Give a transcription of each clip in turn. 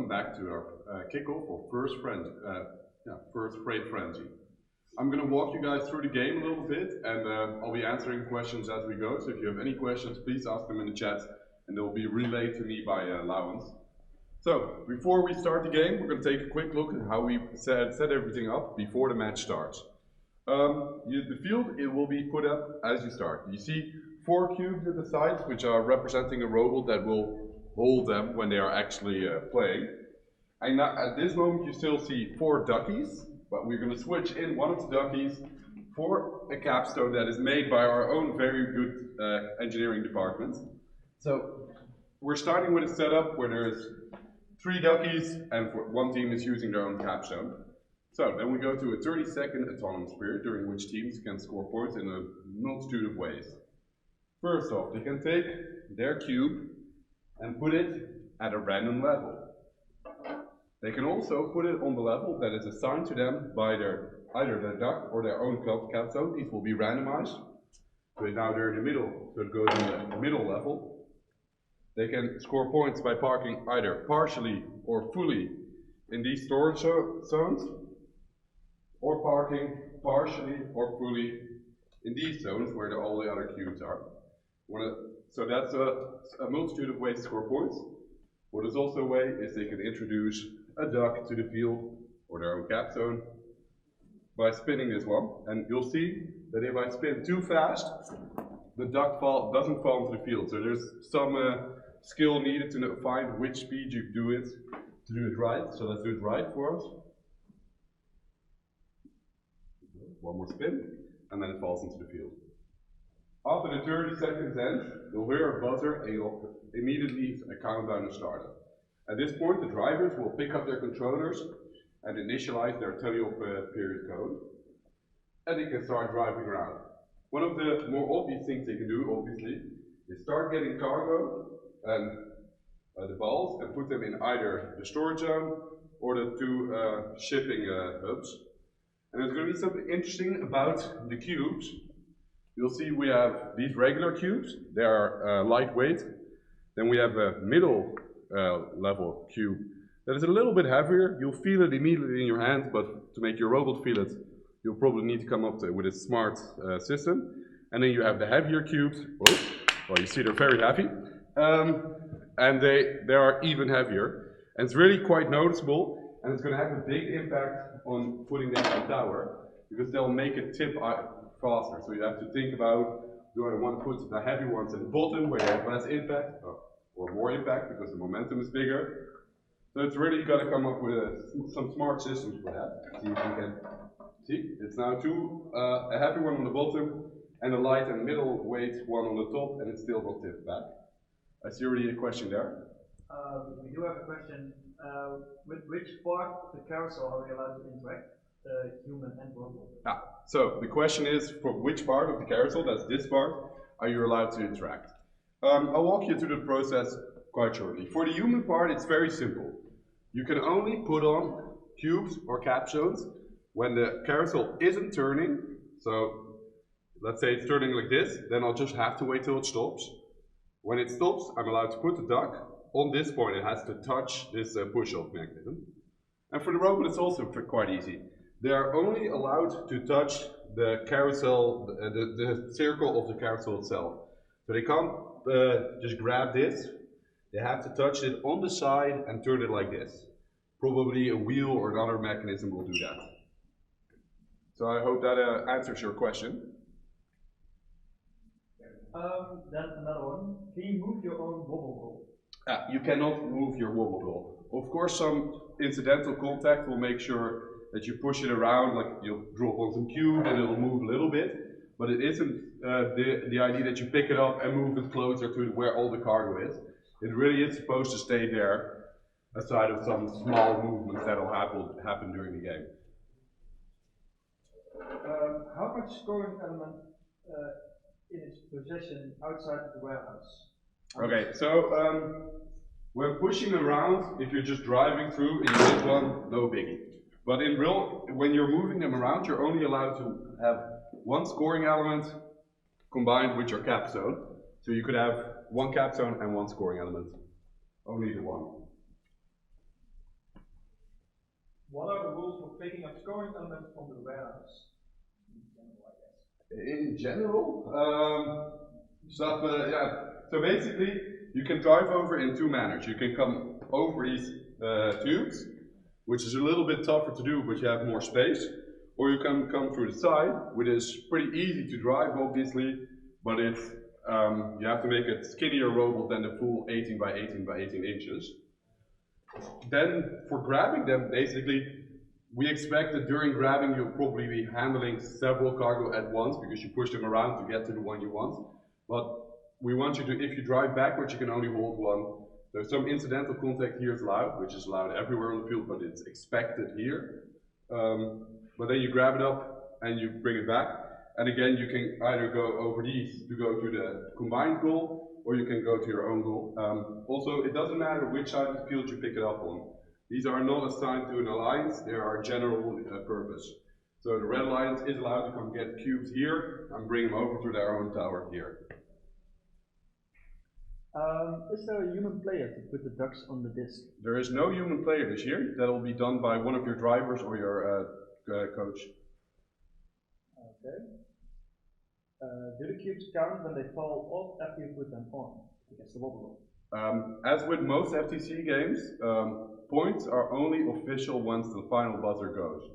back to our kickoff or first freight frenzy. I'm going to walk you guys through the game a little bit, and I'll be answering questions as we go. So if you have any questions, please ask them in the chat, and they'll be relayed to me by Lawrence. So before we start the game, we're going to take a quick look at how we set everything up before the match starts. The field, it will be put up as you start. You see 4 cubes at the sides, which are representing a robot that will hold them when they are actually playing. And now, at this moment you still see 4 duckies, but we're going to switch in one of the duckies for a capstone that is made by our own very good engineering department. So we're starting with a setup where there's 3 duckies and one team is using their own capstone. So then we go to a 30-second autonomous period during which teams can score points in a multitude of ways. First off, they can take their cube and put it at a random level. They can also put it on the level that is assigned to them by either their duck or their own capstone. These will be randomized. So now they're in the middle, so it goes in the middle level. They can score points by parking either partially or fully in these storage zones, or parking partially or fully in these zones where all the other cubes are. So that's a multitude of ways to score points. What is also a way is they can introduce a duck to the field or their own capstone by spinning this one. And you'll see that if I spin too fast, the duck doesn't fall into the field. So there's some skill needed to find which speed you do it to do it right. So let's do it right for us. One more spin, and then it falls into the field. After the 30 seconds end, you'll hear a buzzer and you'll immediately a countdown is started. At this point, the drivers will pick up their controllers and initialize their tele-op period code, and they can start driving around. One of the more obvious things they can do, obviously, is start getting cargo and the balls and put them in either the storage zone or the 2 shipping hubs. And there's going to be something interesting about the cubes. You'll see we have these regular cubes. They are lightweight. Then we have a middle level cube that is a little bit heavier. You'll feel it immediately in your hand, but to make your robot feel it, you'll probably need to come up with a smart system. And then you have the heavier cubes. Oh, well, you see they're very heavy. And they are even heavier. And it's really quite noticeable, and it's going to have a big impact on putting them on tower, because they'll make it tip faster. So you have to think about, do I want to put the heavy ones at the bottom where they have less impact, or more impact because the momentum is bigger. So it's really got to come up with some smart systems for that. See if you can see. It's now a heavy one on the bottom and a light and middle weight one on the top, and it's still not tipped back. I see already a question there. We do have a question. With which part of the carousel are we allowed to interact, human and robot? So the question is, for which part of the carousel, that's this part, are you allowed to interact? I'll walk you through the process quite shortly. For the human part, it's very simple. You can only put on cubes or capstones when the carousel isn't turning. So let's say it's turning like this, then I'll just have to wait till it stops. When it stops, I'm allowed to put the duck. On this point, it has to touch this push-off mechanism. And for the robot, it's also quite easy. They are only allowed to touch the carousel, the circle of the carousel itself. So they can't just grab this. They have to touch it on the side and turn it like this. Probably a wheel or another mechanism will do that. So I hope that answers your question. Then another one. Can you move your own wobble ball? You cannot move your wobble ball. Of course, some incidental contact will make sure that you push it around, like you'll drop on some cube and it'll move a little bit, but it isn't the idea that you pick it up and move it closer to where all the cargo is. It really is supposed to stay there, aside of some small movements that will happen during the game. How much scoring element in its possession outside of the warehouse? Okay, so when pushing around, if you're just driving through and you hit one, no biggie. But when you're moving them around, you're only allowed to have one scoring element combined with your capstone. So you could have one capstone and one scoring element. Only the one. What are the rules for picking up scoring elements from the warehouse? In general, I guess. In general, stuff, yeah. So basically, you can drive over in two manners. You can come over these tubes, which is a little bit tougher to do, but you have more space. Or you can come through the side, which is pretty easy to drive, obviously, but it's you have to make a skinnier robot than the full 18 by 18 by 18 inches. Then for grabbing them, basically, we expect that during grabbing you'll probably be handling several cargo at once because you push them around to get to the one you want. But we want you to, if you drive backwards, you can only hold one. There's some incidental contact here is allowed, which is allowed everywhere on the field, but it's expected here. But then you grab it up and you bring it back. And again, you can either go over these to go to the combined goal, or you can go to your own goal. Also, it doesn't matter which side of the field you pick it up on. These are not assigned to an alliance, they are general purpose. So the red alliance is allowed to come get cubes here and bring them over to their own tower here. Is there a human player to put the ducks on the disc? There is no human player this year. That will be done by one of your drivers or your coach. Okay. Do the cubes count when they fall off after you put them on? Against the wobble roll. As with most FTC games, points are only official once the final buzzer goes.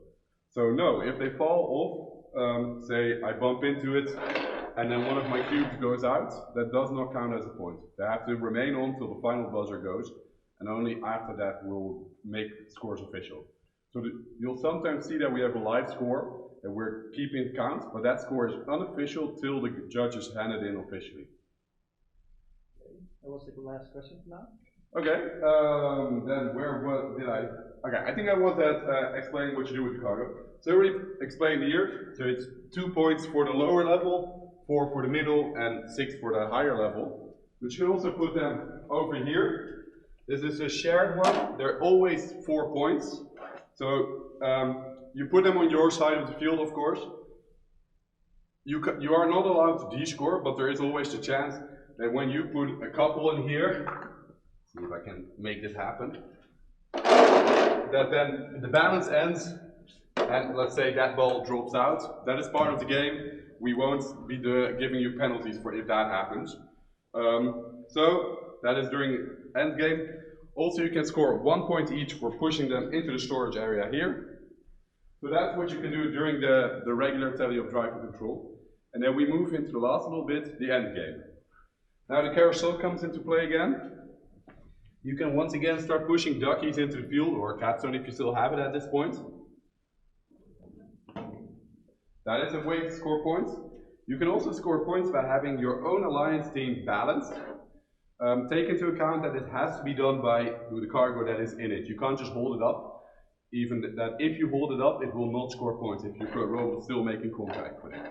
So no, if they fall off, say I bump into it, and then one of my cubes goes out, that does not count as a point. They have to remain on till the final buzzer goes, and only after that we'll make scores official. So you'll sometimes see that we have a live score, that we're keeping count, but that score is unofficial till the judges hand it in officially. Okay, that was the last question for now. Okay, then what did I? Okay, I think I was explaining what you do with the cargo. So I already explained here, so it's 2 points for the lower level, 4 for the middle, and 6 for the higher level. But you can also put them over here. This is a shared one, they're always 4 points. So you put them on your side of the field, of course. You are not allowed to de-score, but there is always the chance that when you put a couple in here, see if I can make this happen, that then the balance ends, and let's say that ball drops out. That is part of the game. We won't be giving you penalties for if that happens. So that is during end game. Also, you can score 1 point each for pushing them into the storage area here. So that's what you can do during the regular tally of drive and control. And then we move into the last little bit, the end game. Now the carousel comes into play again. You can once again start pushing duckies into the field, or capstone if you still have it at this point. That is a way to score points. You can also score points by having your own alliance team balanced. Take into account that it has to be done by the cargo that is in it. You can't just hold it up. Even that if you hold it up, it will not score points if your robot is still making contact with it.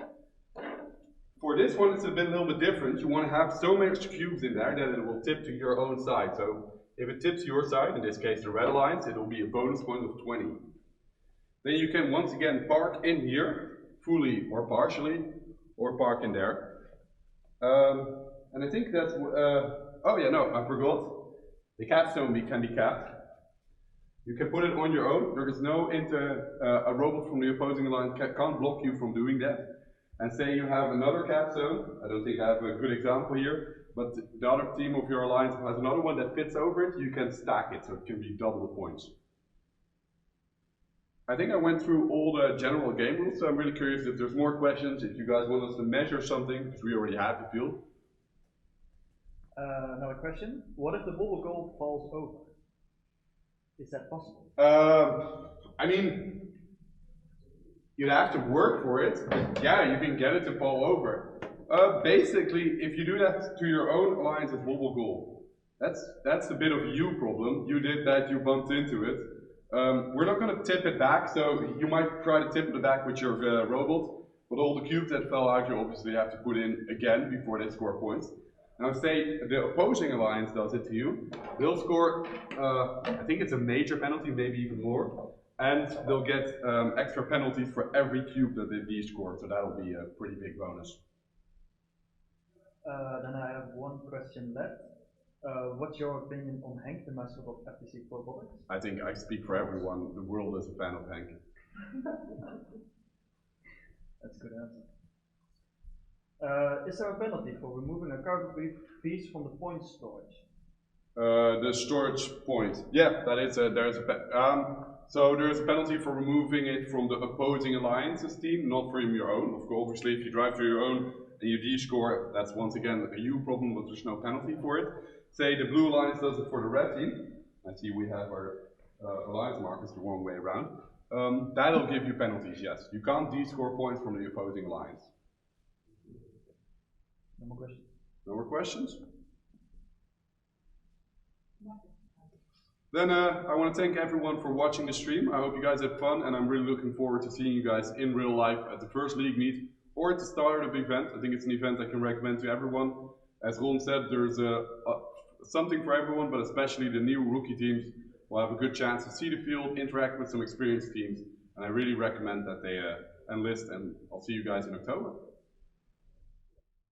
For this one, it's a little bit different. You want to have so many cubes in there that it will tip to your own side. So if it tips your side, in this case the red alliance, it will be a bonus point of 20. Then you can once again park in here, fully or partially, or park in there. And I think that's, oh yeah, no, I forgot. The capstone can be capped. You can put it on your own. There is no a robot from the opposing alliance can't block you from doing that. And say you have another capstone, I don't think I have a good example here, but the other team of your alliance has another one that fits over it, you can stack it, so it can be double the points. I think I went through all the general game rules, so I'm really curious if there's more questions, if you guys want us to measure something, because we already have the field. Another question. What if the bubble goal falls over? Is that possible? I mean, you'd have to work for it, but yeah, you can get it to fall over. Basically, if you do that to your own alliance's wobble goal, that's a bit of a you problem. You did that, you bumped into it. We're not going to tip it back, so you might try to tip it back with your robot, but all the cubes that fell out, you obviously have to put in again before they score points. Now say the opposing alliance does it to you, they'll score, I think it's a major penalty, maybe even more, and they'll get extra penalties for every cube that they de-score, so that'll be a pretty big bonus. Then I have one question left. What's your opinion on Henk, the mascot of FTC Robotics? I think I speak for everyone. The world is a fan of Henk. That's a good answer. Is there a penalty for removing a cargo piece from the point storage? The storage point. Yeah, that is there's so there's a penalty for removing it from the opposing alliance's team, not from your own. Of course, obviously, if you drive to your own and you D-score, that's once again a you problem, but there's no penalty for it. Say the blue alliance does it for the red team. I see we have our alliance markers the wrong way around. That'll give you penalties, yes. You can't D-score points from the opposing alliance. No more questions? No more questions? Then I want to thank everyone for watching the stream. I hope you guys had fun, and I'm really looking forward to seeing you guys in real life at the first league meet or at the start of the event. I think it's an event I can recommend to everyone. As Ron said, there's something for everyone, but especially the new rookie teams will have a good chance to see the field, interact with some experienced teams, and I really recommend that they enlist, and I'll see you guys in October.